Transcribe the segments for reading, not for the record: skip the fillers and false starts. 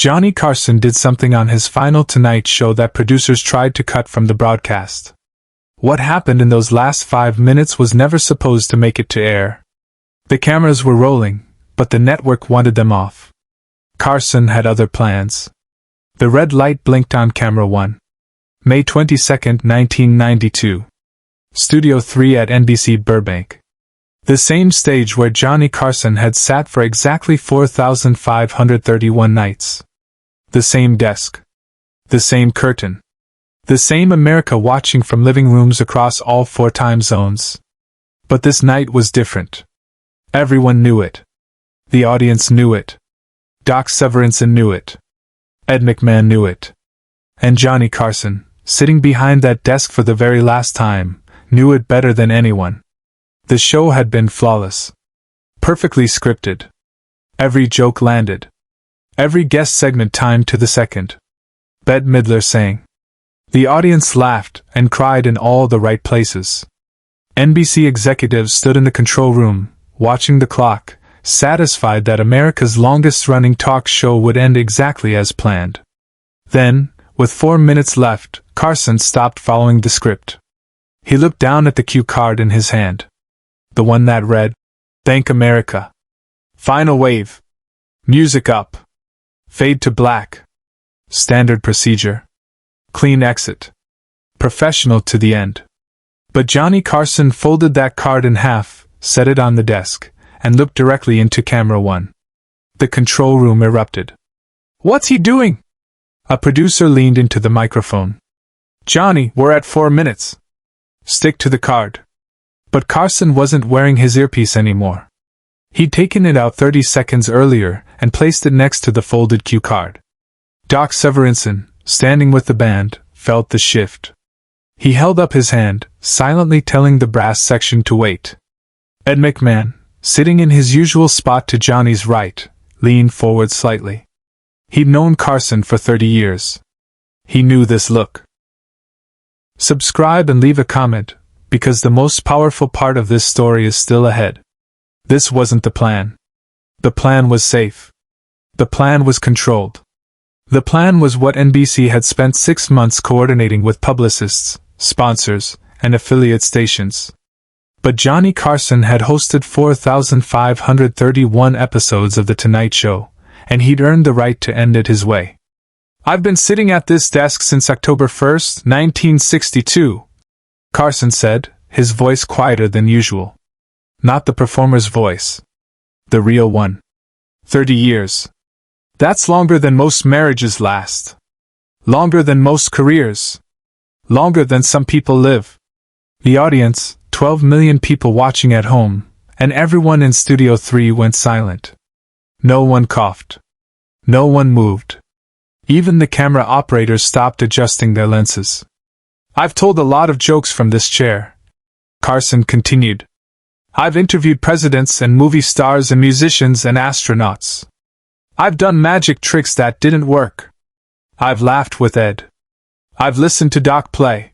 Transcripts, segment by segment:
Johnny Carson did something on his final Tonight Show that producers tried to cut from the broadcast. What happened in those last 5 minutes was never supposed to make it to air. The cameras were rolling, but the network wanted them off. Carson had other plans. The red light blinked on camera 1. May 22, 1992. Studio 3 at NBC Burbank. The same stage where Johnny Carson had sat for exactly 4,531 nights. The same desk. The same curtain. The same America watching from living rooms across all 4 time zones. But this night was different. Everyone knew it. The audience knew it. Doc Severinsen knew it. Ed McMahon knew it. And Johnny Carson, sitting behind that desk for the very last time, knew it better than anyone. The show had been flawless. Perfectly scripted. Every joke landed. Every guest segment timed to the second. Bette Midler sang. The audience laughed and cried in all the right places. NBC executives stood in the control room, watching the clock, satisfied that America's longest-running talk show would end exactly as planned. Then, with 4 minutes left, Carson stopped following the script. He looked down at the cue card in his hand. The one that read, "Thank America. Final wave. Music up. Fade to black. Standard procedure. Clean exit. Professional to the end." But Johnny Carson folded that card in half, set it on the desk, and looked directly into camera 1. The control room erupted. "What's he doing?" A producer leaned into the microphone. "Johnny, we're at 4 minutes. Stick to the card." But Carson wasn't wearing his earpiece anymore. He'd taken it out 30 seconds earlier and placed it next to the folded cue card. Doc Severinsen, standing with the band, felt the shift. He held up his hand, silently telling the brass section to wait. Ed McMahon, sitting in his usual spot to Johnny's right, leaned forward slightly. He'd known Carson for 30 years. He knew this look. Subscribe and leave a comment, because the most powerful part of this story is still ahead. This wasn't the plan. The plan was safe. The plan was controlled. The plan was what NBC had spent 6 months coordinating with publicists, sponsors, and affiliate stations. But Johnny Carson had hosted 4,531 episodes of The Tonight Show, and he'd earned the right to end it his way. "I've been sitting at this desk since October 1st, 1962, Carson said, his voice quieter than usual. Not the performer's voice. The real one. 30 years. That's longer than most marriages last. Longer than most careers. Longer than some people live." The audience, 12 million people watching at home, and everyone in Studio 3 went silent. No one coughed. No one moved. Even the camera operators stopped adjusting their lenses. "I've told a lot of jokes from this chair," Carson continued. "I've interviewed presidents and movie stars and musicians and astronauts. I've done magic tricks that didn't work. I've laughed with Ed. I've listened to Doc play.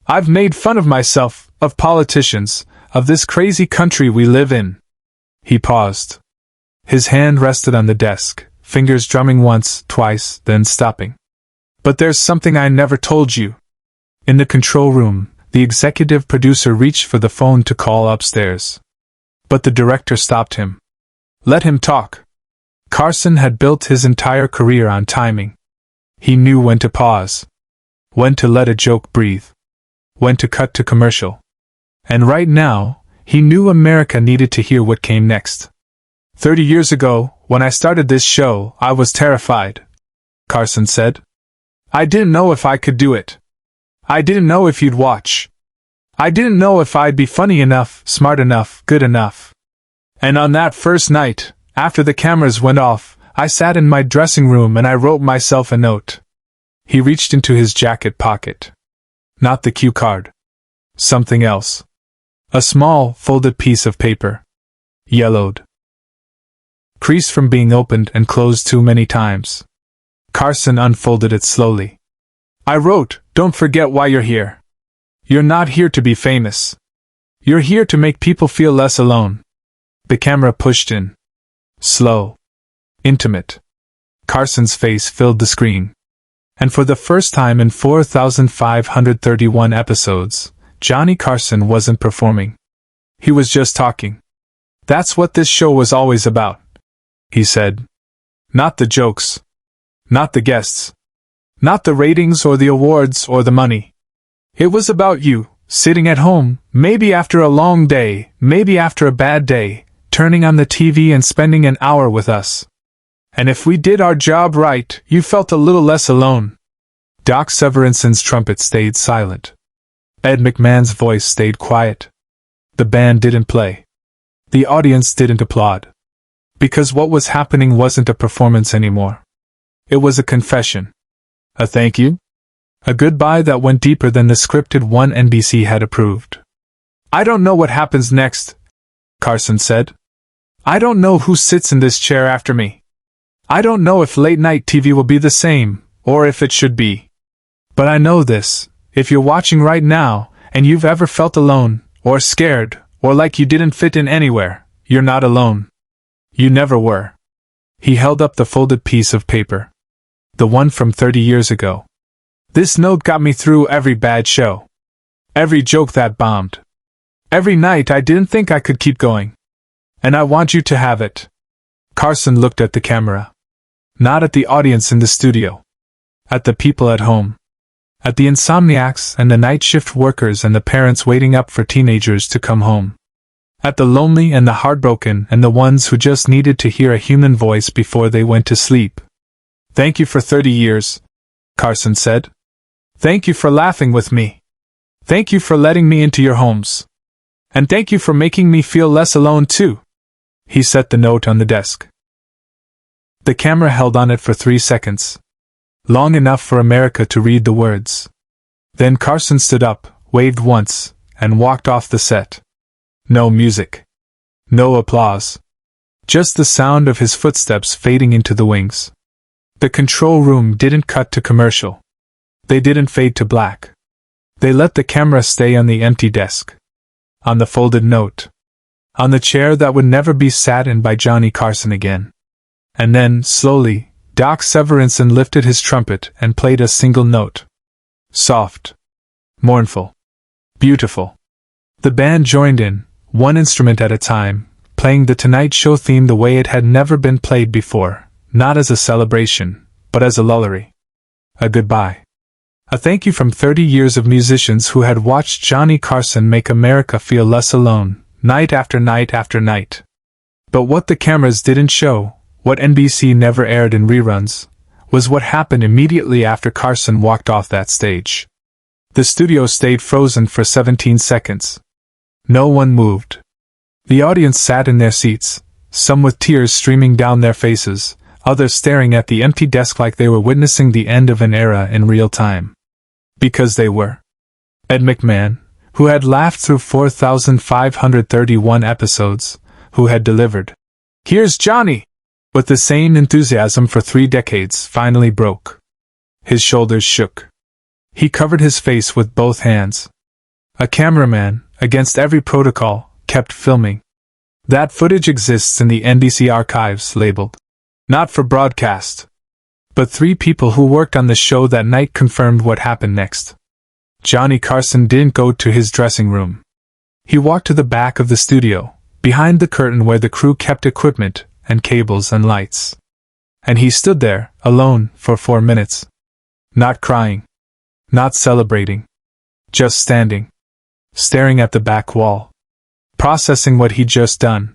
I've made fun of myself, of politicians, of this crazy country we live in." He paused. His hand rested on the desk, fingers drumming once, twice, then stopping. "But there's something I never told you." In the control room, the executive producer reached for the phone to call upstairs. But the director stopped him. "Let him talk." Carson had built his entire career on timing. He knew when to pause. When to let a joke breathe. When to cut to commercial. And right now, he knew America needed to hear what came next. 30 years ago, when I started this show, I was terrified," Carson said. "I didn't know if I could do it. I didn't know if you'd watch. I didn't know if I'd be funny enough, smart enough, good enough. And on that first night, after the cameras went off, I sat in my dressing room and I wrote myself a note." He reached into his jacket pocket. Not the cue card. Something else. A small, folded piece of paper. Yellowed. Creased from being opened and closed too many times. Carson unfolded it slowly. "I wrote, don't forget why you're here. You're not here to be famous. You're here to make people feel less alone." The camera pushed in. Slow. Intimate. Carson's face filled the screen. And for the first time in 4,531 episodes, Johnny Carson wasn't performing. He was just talking. "That's what this show was always about," he said. "Not the jokes. Not the guests. Not the ratings or the awards or the money. It was about you, sitting at home, maybe after a long day, maybe after a bad day, turning on the TV and spending an hour with us. And if we did our job right, you felt a little less alone." Doc Severinsen's trumpet stayed silent. Ed McMahon's voice stayed quiet. The band didn't play. The audience didn't applaud. Because what was happening wasn't a performance anymore. It was a confession. A thank you? A goodbye that went deeper than the scripted one NBC had approved. "I don't know what happens next," Carson said. "I don't know who sits in this chair after me. I don't know if late-night TV will be the same, or if it should be. But I know this, if you're watching right now, and you've ever felt alone, or scared, or like you didn't fit in anywhere, you're not alone. You never were." He held up the folded piece of paper. The one from 30 years ago. "This note got me through every bad show. Every joke that bombed. Every night I didn't think I could keep going. And I want you to have it." Carson looked at the camera. Not at the audience in the studio. At the people at home. At the insomniacs and the night shift workers and the parents waiting up for teenagers to come home. At the lonely and the heartbroken and the ones who just needed to hear a human voice before they went to sleep. "Thank you for 30 years, Carson said. "Thank you for laughing with me. Thank you for letting me into your homes. And thank you for making me feel less alone too." He set the note on the desk. The camera held on it for 3 seconds. Long enough for America to read the words. Then Carson stood up, waved once, and walked off the set. No music. No applause. Just the sound of his footsteps fading into the wings. The control room didn't cut to commercial. They didn't fade to black. They let the camera stay on the empty desk. On the folded note. On the chair that would never be sat in by Johnny Carson again. And then, slowly, Doc Severinsen lifted his trumpet and played a single note. Soft. Mournful. Beautiful. The band joined in, one instrument at a time, playing the Tonight Show theme the way it had never been played before, not as a celebration, but as a lullaby. A goodbye. A thank you from 30 years of musicians who had watched Johnny Carson make America feel less alone, night after night after night. But what the cameras didn't show, what NBC never aired in reruns, was what happened immediately after Carson walked off that stage. The studio stayed frozen for 17 seconds. No one moved. The audience sat in their seats, some with tears streaming down their faces, others staring at the empty desk like they were witnessing the end of an era in real time. Because they were. Ed McMahon, who had laughed through 4,531 episodes, who had delivered, "Here's Johnny!" with the same enthusiasm for 3 decades, finally broke. His shoulders shook. He covered his face with both hands. A cameraman, against every protocol, kept filming. That footage exists in the NBC archives, labeled, "Not for broadcast." But 3 people who worked on the show that night confirmed what happened next. Johnny Carson didn't go to his dressing room. He walked to the back of the studio, behind the curtain where the crew kept equipment, and cables and lights. And he stood there, alone, for 4 minutes. Not crying. Not celebrating. Just standing. Staring at the back wall. Processing what he'd just done.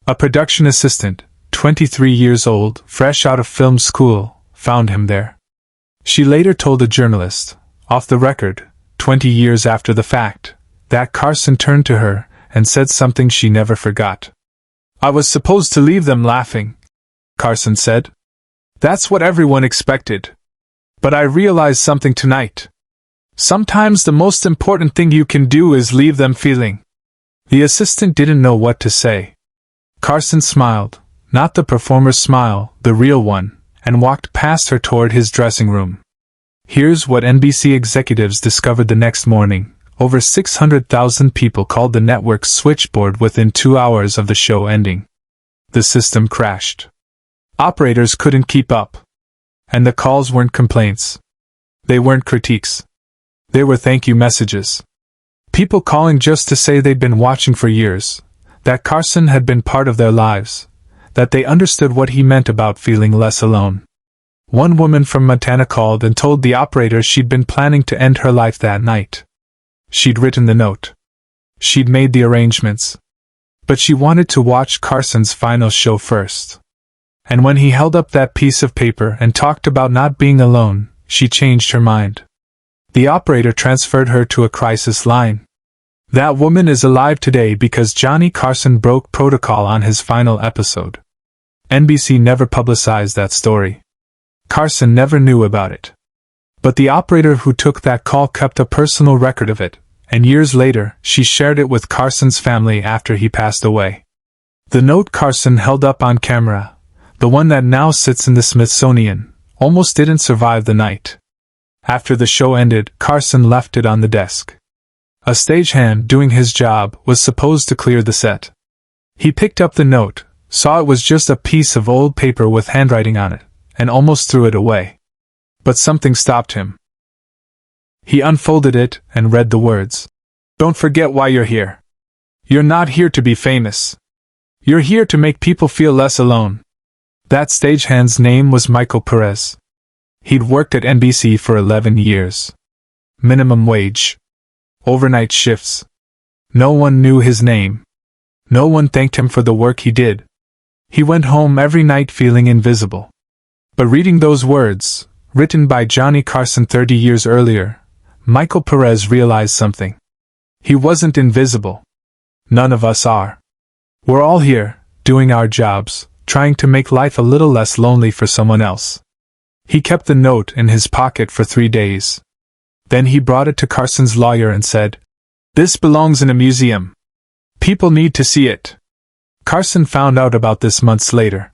A production assistant, 23 years old, fresh out of film school, found him there. She later told a journalist, off the record, 20 years after the fact, that Carson turned to her and said something she never forgot. "I was supposed to leave them laughing," Carson said. "That's what everyone expected. But I realized something tonight. Sometimes the most important thing you can do is leave them feeling." The assistant didn't know what to say. Carson smiled, not the performer's smile, the real one, and walked past her toward his dressing room. Here's what NBC executives discovered the next morning. Over 600,000 people called the network's switchboard within 2 hours of the show ending. The system crashed. Operators couldn't keep up. And the calls weren't complaints. They weren't critiques. They were thank you messages. People calling just to say they'd been watching for years, that Carson had been part of their lives, that they understood what he meant about feeling less alone. One woman from Montana called and told the operator she'd been planning to end her life that night. She'd written the note. She'd made the arrangements. But she wanted to watch Carson's final show first. And when he held up that piece of paper and talked about not being alone, she changed her mind. The operator transferred her to a crisis line. That woman is alive today because Johnny Carson broke protocol on his final episode. NBC never publicized that story. Carson never knew about it. But the operator who took that call kept a personal record of it, and years later, she shared it with Carson's family after he passed away. The note Carson held up on camera, the one that now sits in the Smithsonian, almost didn't survive the night. After the show ended, Carson left it on the desk. A stagehand doing his job was supposed to clear the set. He picked up the note, saw it was just a piece of old paper with handwriting on it, and almost threw it away. But something stopped him. He unfolded it and read the words. "Don't forget why you're here. You're not here to be famous. You're here to make people feel less alone." That stagehand's name was Michael Perez. He'd worked at NBC for 11 years. Minimum wage. Overnight shifts. No one knew his name. No one thanked him for the work he did. He went home every night feeling invisible. But reading those words, written by Johnny Carson 30 years earlier, Michael Perez realized something. He wasn't invisible. None of us are. We're all here, doing our jobs, trying to make life a little less lonely for someone else. He kept the note in his pocket for 3 days. Then he brought it to Carson's lawyer and said, "This belongs in a museum. People need to see it." Carson found out about this months later.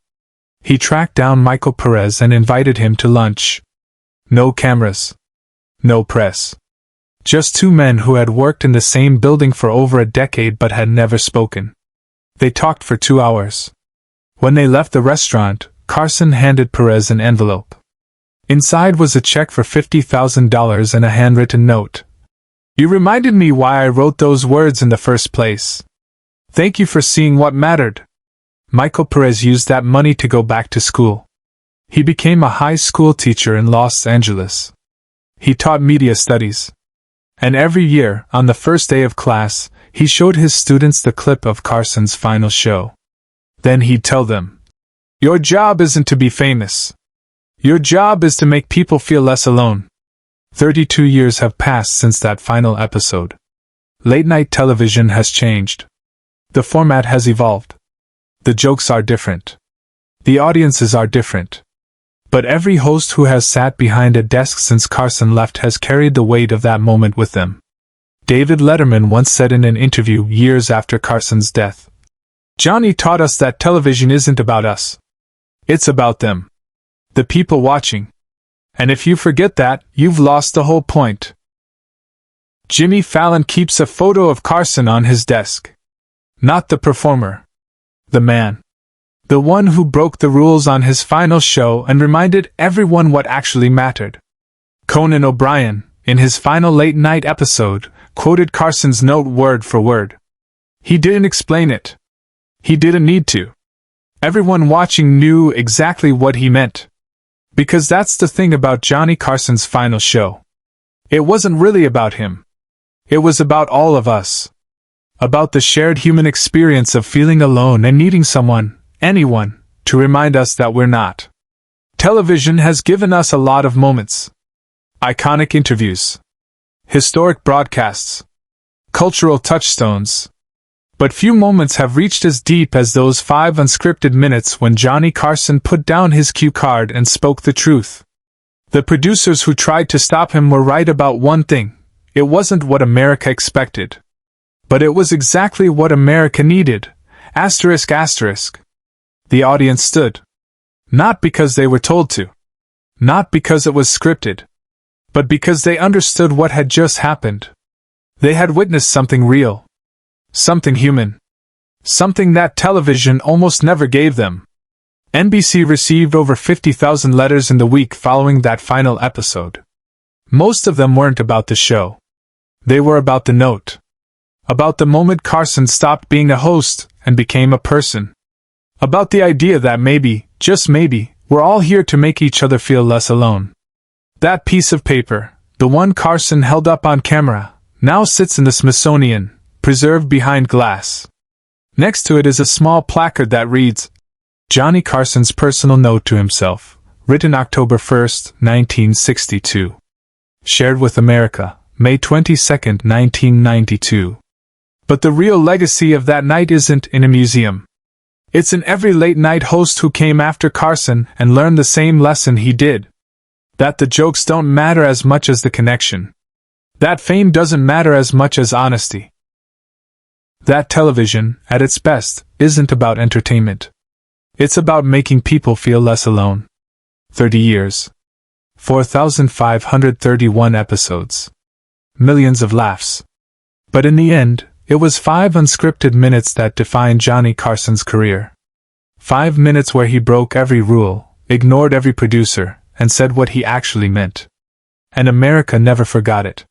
He tracked down Michael Perez and invited him to lunch. No cameras. No press. Just two men who had worked in the same building for over a decade but had never spoken. They talked for 2 hours. When they left the restaurant, Carson handed Perez an envelope. Inside was a check for $50,000 and a handwritten note. "You reminded me why I wrote those words in the first place. Thank you for seeing what mattered." Michael Perez used that money to go back to school. He became a high school teacher in Los Angeles. He taught media studies. And every year, on the first day of class, he showed his students the clip of Carson's final show. Then he'd tell them, "Your job isn't to be famous. Your job is to make people feel less alone." 32 years have passed since that final episode. Late-night television has changed. The format has evolved. The jokes are different. The audiences are different. But every host who has sat behind a desk since Carson left has carried the weight of that moment with them. David Letterman once said in an interview years after Carson's death, "Johnny taught us that television isn't about us. It's about them. The people watching. And if you forget that, you've lost the whole point." Jimmy Fallon keeps a photo of Carson on his desk. Not the performer. The man. The one who broke the rules on his final show and reminded everyone what actually mattered. Conan O'Brien, in his final late-night episode, quoted Carson's note word for word. He didn't explain it. He didn't need to. Everyone watching knew exactly what he meant. Because that's the thing about Johnny Carson's final show. It wasn't really about him. It was about all of us. About the shared human experience of feeling alone and needing someone, anyone, to remind us that we're not. Television has given us a lot of moments. Iconic interviews. Historic broadcasts. Cultural touchstones. But few moments have reached as deep as those 5 unscripted minutes when Johnny Carson put down his cue card and spoke the truth. The producers who tried to stop him were right about one thing. It wasn't what America expected. But it was exactly what America needed. Asterisk asterisk. The audience stood. Not because they were told to. Not because it was scripted. But because they understood what had just happened. They had witnessed something real. Something human. Something that television almost never gave them. NBC received over 50,000 letters in the week following that final episode. Most of them weren't about the show. They were about the note. About the moment Carson stopped being a host and became a person. About the idea that maybe, just maybe, we're all here to make each other feel less alone. That piece of paper, the one Carson held up on camera, now sits in the Smithsonian, preserved behind glass. Next to it is a small placard that reads, Johnny Carson's personal note to himself, written October 1, 1962. Shared with America, May 22, 1992. But the real legacy of that night isn't in a museum. It's in every late-night host who came after Carson and learned the same lesson he did. That the jokes don't matter as much as the connection. That fame doesn't matter as much as honesty. That television, at its best, isn't about entertainment. It's about making people feel less alone. 30 years. 4,531 episodes. Millions of laughs. But in the end, it was 5 unscripted minutes that defined Johnny Carson's career. 5 minutes where he broke every rule, ignored every producer, and said what he actually meant. And America never forgot it.